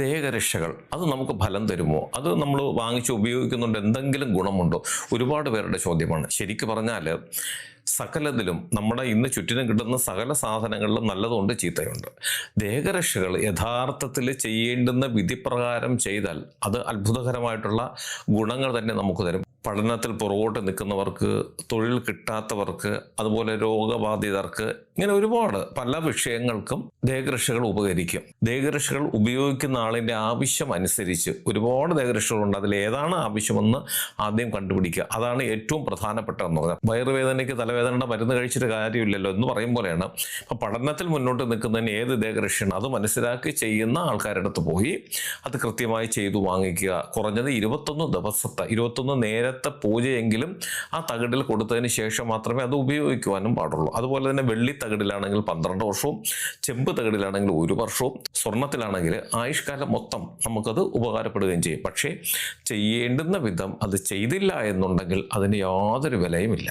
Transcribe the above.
ദേഹരക്ഷകൾ അത് നമുക്ക് ഫലം തരുമോ? അത് നമ്മൾ വാങ്ങിച്ച് ഉപയോഗിക്കുന്നുണ്ട് എന്തെങ്കിലും ഗുണമുണ്ടോ? ഒരുപാട് പേരുടെ ചോദ്യമാണ്. ശരിക്കു പറഞ്ഞാൽ സകലതിലും നമ്മുടെ ഇന്ന് ചുറ്റിനും കിട്ടുന്ന സകല സാധനങ്ങളിലും നല്ലതുണ്ട് ചീത്തയുണ്ട്. ദേഹരക്ഷകൾ യഥാർത്ഥത്തിൽ ചെയ്യേണ്ടുന്ന വിധിപ്രകാരം ചെയ്താൽ അത് അത്ഭുതകരമായിട്ടുള്ള ഗുണങ്ങൾ തന്നെ നമുക്ക് തരും. പഠനത്തിൽ പുറകോട്ട് നിൽക്കുന്നവർക്ക്, തൊഴിൽ കിട്ടാത്തവർക്ക്, അതുപോലെ രോഗബാധിതർക്ക്, ഇങ്ങനെ ഒരുപാട് പല വിഷയങ്ങൾക്കും ദേഹരക്ഷകൾ ഉപകരിക്കും. ദേഹരക്ഷകൾ ഉപയോഗിക്കുന്ന ആളിൻ്റെ ആവശ്യം അനുസരിച്ച് ഒരുപാട് ദേഹരക്ഷകളുണ്ട്. അതിൽ ഏതാണ് ആവശ്യമെന്ന് ആദ്യം കണ്ടുപിടിക്കുക. അതാണ് ഏറ്റവും പ്രധാനപ്പെട്ടതെന്ന് പറഞ്ഞാൽ. വയറുവേദനയ്ക്ക് തലവേദനയുടെ മരുന്ന് കഴിച്ചിട്ട് കാര്യമില്ലല്ലോ എന്ന് പറയും പോലെയാണ്. അപ്പം പഠനത്തിൽ മുന്നോട്ട് നിൽക്കുന്നതിന് ഏത് ദേഹരക്ഷയാണ് അത് മനസ്സിലാക്കി ചെയ്യുന്ന ആൾക്കാരുടെ അടുത്ത് പോയി അത് കൃത്യമായി ചെയ്തു വാങ്ങിക്കുക. കുറഞ്ഞത് 21 ദിവസത്തെ 21 നേരത്തെ പൂജയെങ്കിലും ആ തകിടിൽ കൊടുത്തതിന് ശേഷം മാത്രമേ അത് ഉപയോഗിക്കുവാനും പാടുള്ളൂ. അതുപോലെ തന്നെ വെള്ളി തകിടിലാണെങ്കിൽ 12 വർഷവും, ചെമ്പ് തകിടിലാണെങ്കിൽ 1 വർഷവും, സ്വർണത്തിലാണെങ്കിൽ ആയുഷ്കാലം മൊത്തം നമുക്കത് ഉപകാരപ്പെടുകയും ചെയ്യും. പക്ഷേ ചെയ്യേണ്ടുന്ന വിധം അത് ചെയ്തില്ല എന്നുണ്ടെങ്കിൽ അതിന് യാതൊരു വിലയുമില്ല.